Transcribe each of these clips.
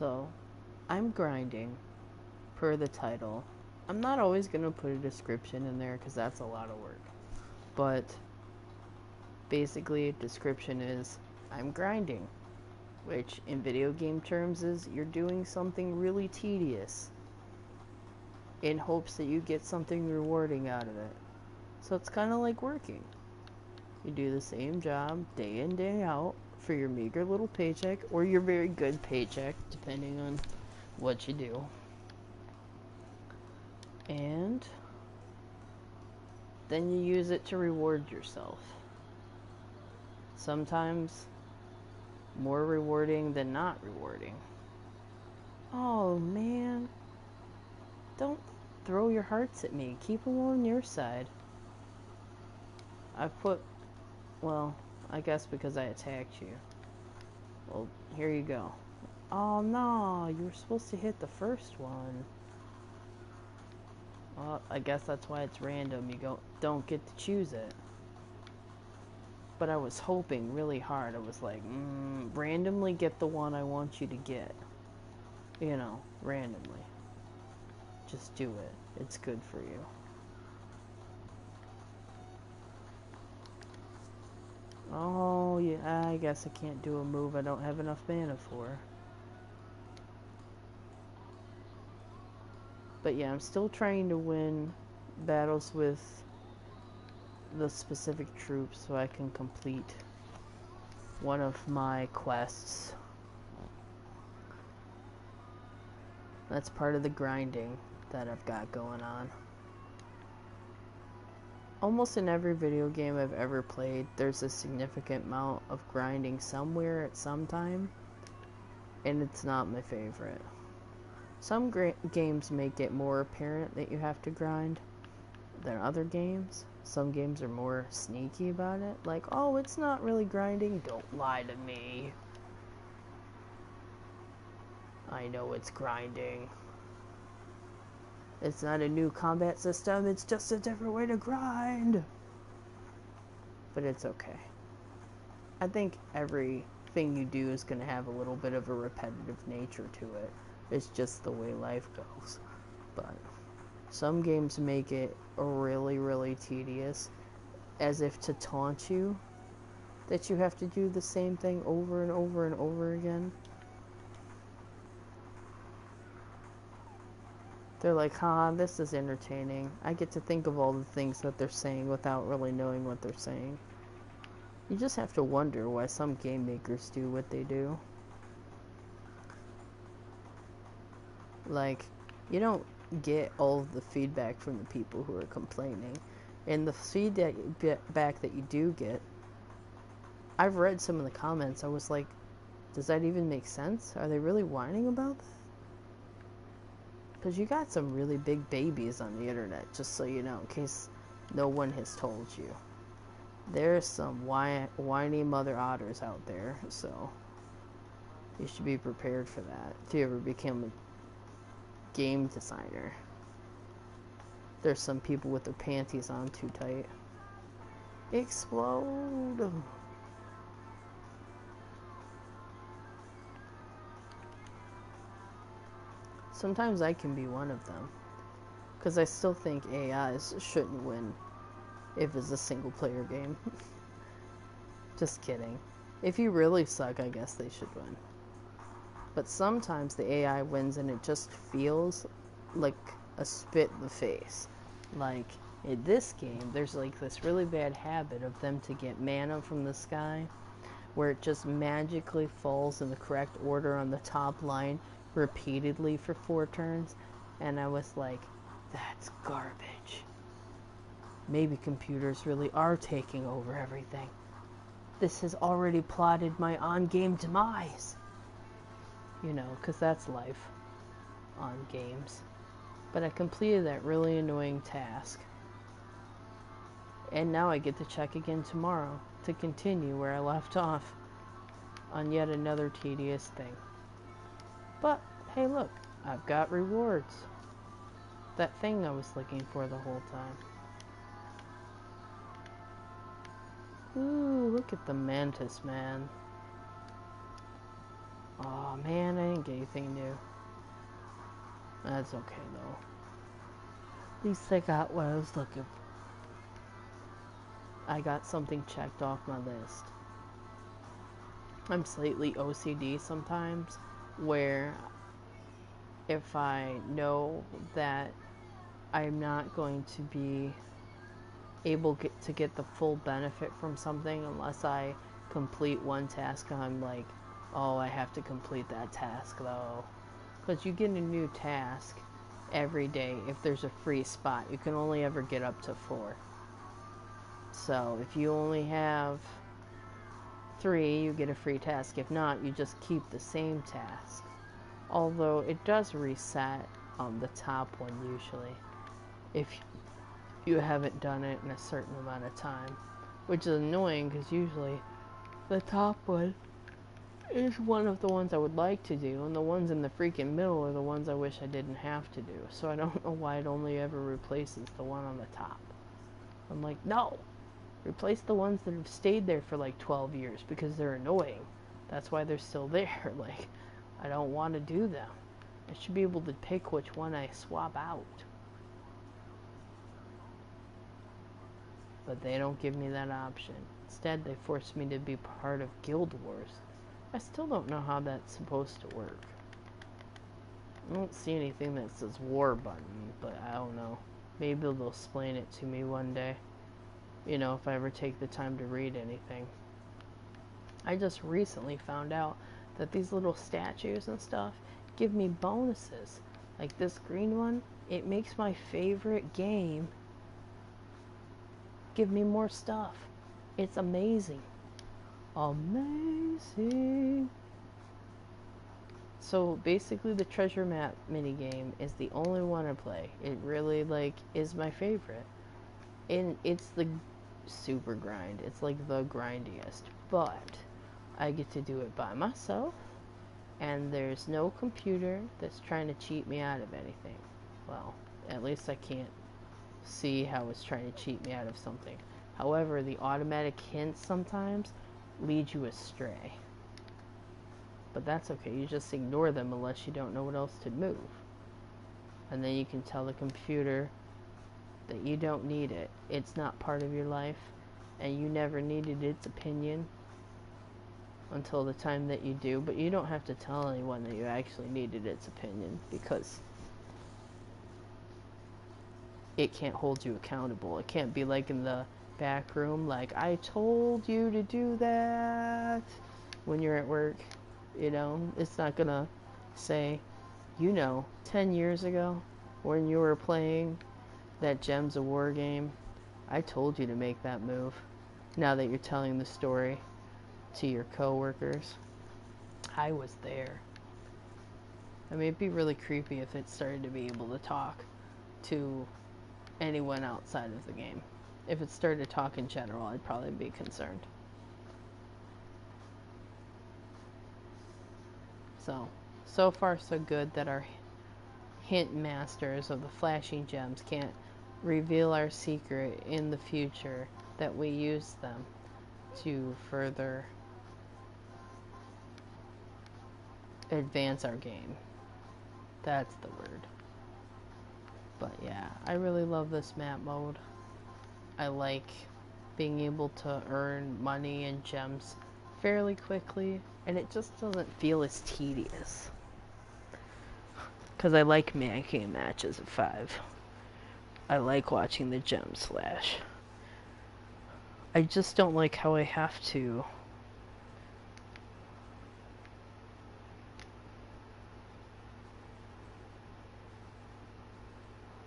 So, I'm grinding, per the title. I'm not always going to put a description in there because that's a lot of work. But, basically, description is, I'm grinding. Which, in video game terms, is you're doing something really tedious in hopes that you get something rewarding out of it. So it's kind of like working. You do the same job day in, day out for your meager little paycheck or your very good paycheck, depending on what you do. And then you use it to reward yourself. Sometimes more rewarding than not rewarding. Oh man, don't throw your hearts at me. Keep them on your side. Well, I guess because I attacked you. Well, here you go. Oh no, you were supposed to hit the first one. Well, I guess that's why it's random. You don't get to choose it. But I was hoping really hard. I was like, randomly get the one I want you to get. You know, randomly. Just do it. It's good for you. Oh, yeah, I guess I can't do a move I don't have enough mana for. But yeah, I'm still trying to win battles with the specific troops so I can complete one of my quests. That's part of the grinding that I've got going on. Almost in every video game I've ever played, there's a significant amount of grinding somewhere at some time, and it's not my favorite. Some games make it more apparent that you have to grind than other games. Some games are more sneaky about it, like, oh, it's not really grinding, don't lie to me. I know it's grinding. It's not a new combat system, it's just a different way to grind. But it's okay. I think everything you do is going to have a little bit of a repetitive nature to it. It's just the way life goes. But some games make it really, really tedious, as if to taunt you that you have to do the same thing over and over and over again. They're like, this is entertaining. I get to think of all the things that they're saying without really knowing what they're saying. You just have to wonder why some game makers do what they do. Like, you don't get all of the feedback from the people who are complaining. And the feedback that you do get, I've read some of the comments. I was like, does that even make sense? Are they really whining about that? Because you got some really big babies on the internet, just so you know, in case no one has told you. There's some whiny mother otters out there, so you should be prepared for that if you ever become a game designer. There's some people with their panties on too tight. Explode! Sometimes I can be one of them, because I still think AIs shouldn't win if it's a single player game. Just kidding. If you really suck, I guess they should win. But sometimes the AI wins and it just feels like a spit in the face. Like, in this game, there's like this really bad habit of them to get mana from the sky, where it just magically falls in the correct order on the top line repeatedly for 4 turns. And I was like, that's garbage. Maybe computers really are taking over everything. This has already plotted my on-game demise. You know, because that's life on games. But I completed that really annoying task. And now I get to check again tomorrow to continue where I left off on yet another tedious thing. But, hey look, I've got rewards. That thing I was looking for the whole time. Ooh, look at the mantis, man. Oh man, I didn't get anything That's okay, though. At least I got what I was looking for. I got something checked off my list. I'm slightly OCD sometimes, where if I know that I'm not going to be able to get the full benefit from something unless I complete one task, I'm like, oh, I have to complete that task though. Because you get a new task every day if there's a free spot. You can only ever get up to 4. So if you only have 3, you get a free task. If not, you just keep the same task. Although it does reset the top one usually if you haven't done it in a certain amount of time, which is annoying because usually the top one is one of the ones I would like to do, and the ones in the freaking middle are the ones I wish I didn't have to do. So I don't know why it only ever replaces the one on the top. I'm like, no! Replace the ones that have stayed there for like 12 years because they're annoying. That's why they're still there. Like, I don't want to do them. I should be able to pick which one I swap out. But they don't give me that option. Instead, they force me to be part of Guild Wars. I still don't know how that's supposed to work. I don't see anything that says war button, but I don't know. Maybe they'll explain it to me one day. You know, if I ever take the time to read anything. I just recently found out that these little statues and stuff give me bonuses. Like this green one, it makes my favorite game give me more stuff. It's amazing. Amazing. So basically the treasure map minigame is the only one I play. It really is my favorite. And it's the super grind. It's like the grindiest. But I get to do it by myself. And there's no computer that's trying to cheat me out of anything. Well, at least I can't see how it's trying to cheat me out of something. However, the automatic hints sometimes lead you astray. But that's okay. You just ignore them unless you don't know what else to move. And then you can tell the computer that you don't need it. It's not part of your life. And you never needed its opinion until the time that you do. But you don't have to tell anyone that you actually needed its opinion, because it can't hold you accountable. It can't be like in the back room, like, I told you to do that when you're at work. You know, it's not gonna say, 10 years ago when you were playing that Gems of War game, I told you to make that move. Now that you're telling the story to your coworkers, I was there. I mean, it'd be really creepy if it started to be able to talk to anyone outside of the game. If it started to talk in general, I'd probably be concerned. So far so good that our hint masters of the flashing gems can't reveal our secret in the future, that we use them to further advance our game. That's the word. But yeah, I really love this map mode. I like being able to earn money and gems fairly quickly, and it just doesn't feel as tedious. Because I like man-game matches at 5. I like watching the gems flash. I just don't like how I have to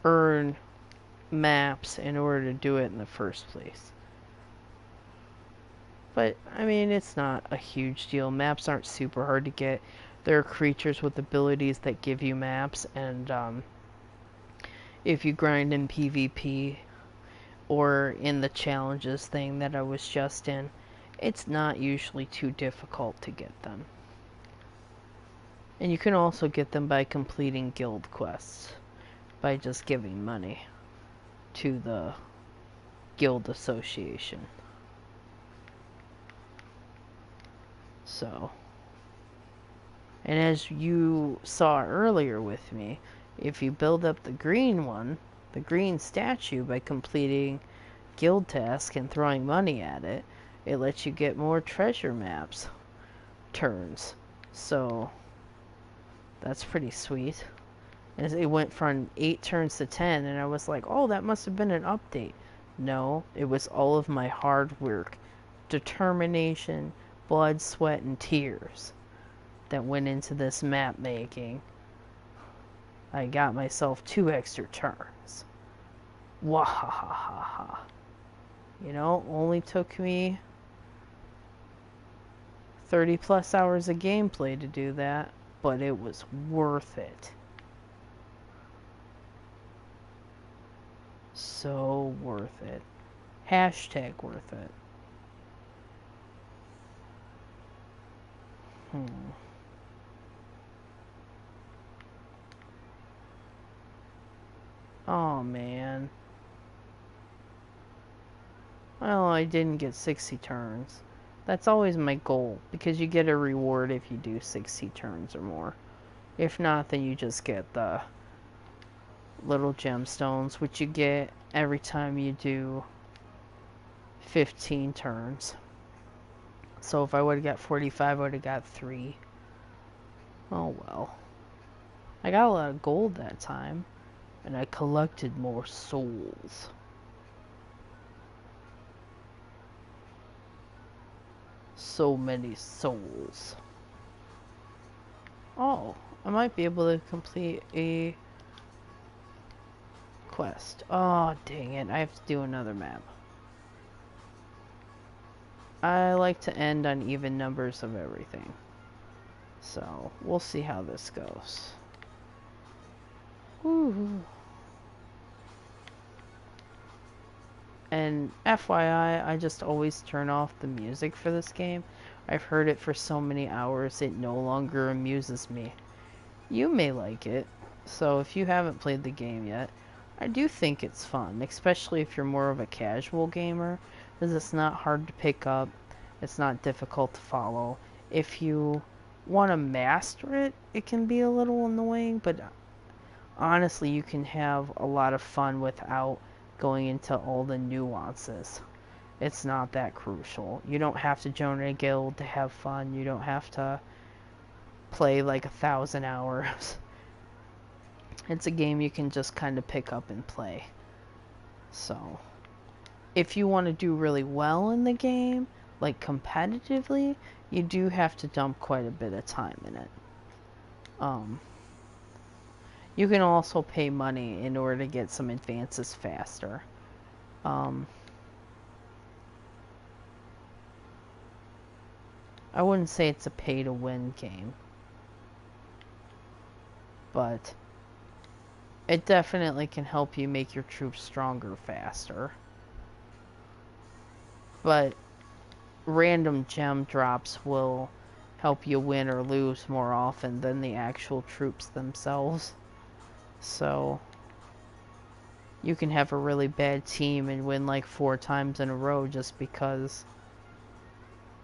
earn maps in order to do it in the first place. But, I mean, it's not a huge deal. Maps aren't super hard to get. There are creatures with abilities that give you maps, and if you grind in PvP or in the challenges thing that I was just in, it's not usually too difficult to get them. And you can also get them by completing guild quests, by just giving money to the guild association. So, and as you saw earlier with me, If you build up the green one, the green statue, by completing guild tasks and throwing money at it, it lets you get more treasure maps turns. So that's pretty sweet. And it went from 8 turns to 10, and I was like, oh, that must have been an update. No, it was all of my hard work, determination, blood, sweat, and tears that went into this map making. I got myself 2 extra turns. Wahahaha. You know, only took me 30 plus hours of gameplay to do that, but it was worth it. So worth it. Hashtag worth it. Oh man. Well, I didn't get 60 turns. That's always my goal, because you get a reward if you do 60 turns or more. If not, then you just get the little gemstones, which you get every time you do 15 turns. So if I would have got 45, I would have got 3. Oh well. I got a lot of gold that time, and I collected more souls. So many souls. Oh, I might be able to complete a quest. Oh, dang it. I have to do another map. I like to end on even numbers of everything. So, we'll see how this goes. Woo. And FYI, I just always turn off the music for this game. I've heard it for so many hours, it no longer amuses me. You may like it, so if you haven't played the game yet, I do think it's fun, especially if you're more of a casual gamer, because it's not hard to pick up, it's not difficult to follow. If you want to master it, it can be a little annoying, but honestly, you can have a lot of fun without going into all the nuances. It's not that crucial. You don't have to join a guild to have fun. You don't have to play like 1,000 hours. It's a game you can just kind of pick up and play. So, if you want to do really well in the game, like competitively, you do have to dump quite a bit of time in it. You can also pay money in order to get some advances faster. I wouldn't say it's a pay-to-win game, but it definitely can help you make your troops stronger faster. But random gem drops will help you win or lose more often than the actual troops themselves. So you can have a really bad team and win like 4 times in a row just because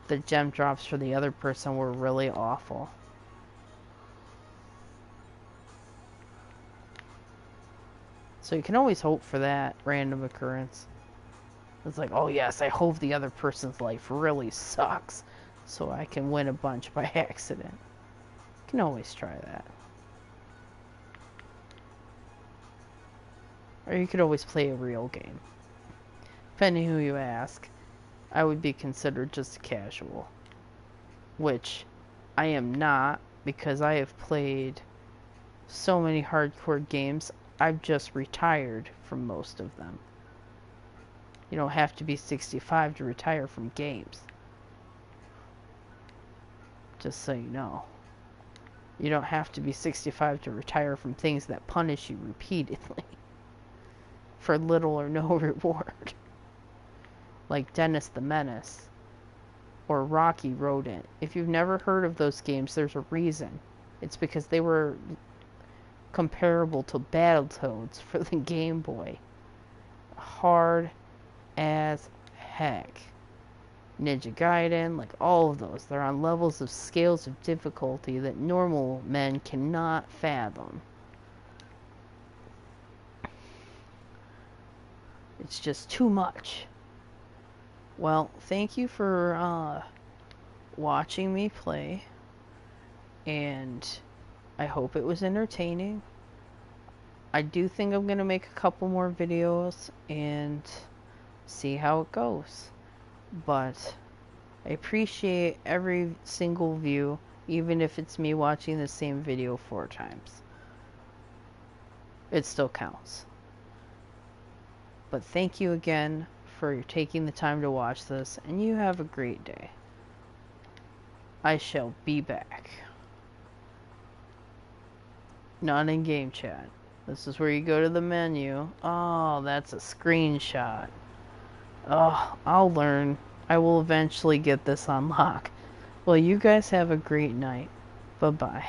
the gem drops for the other person were really awful. So you can always hope for that random occurrence. It's like, oh yes, I hope the other person's life really sucks so I can win a bunch by accident. You can always try that. Or you could always play a real game. Depending who you ask, I would be considered just a casual. Which I am not, because I have played so many hardcore games, I've just retired from most of them. You don't have to be 65 to retire from games. Just so you know. You don't have to be 65 to retire from things that punish you repeatedly. For little or no reward. Like Dennis the Menace. Or Rocky Rodent. If you've never heard of those games, there's a reason. It's because they were comparable to Battletoads for the Game Boy. Hard as heck. Ninja Gaiden, like all of those. They're on levels of scales of difficulty that normal men cannot fathom. It's just too much. Well, thank you for watching me play, and I hope it was entertaining. I do think I'm going to make a couple more videos and see how it goes. But I appreciate every single view, even if it's me watching the same video 4 times. It still counts. But thank you again for taking the time to watch this, and you have a great day. I shall be back. Not in game chat. This is where you go to the menu. Oh, that's a screenshot. Oh, I'll learn. I will eventually get this on lock. Well, you guys have a great night. Bye-bye.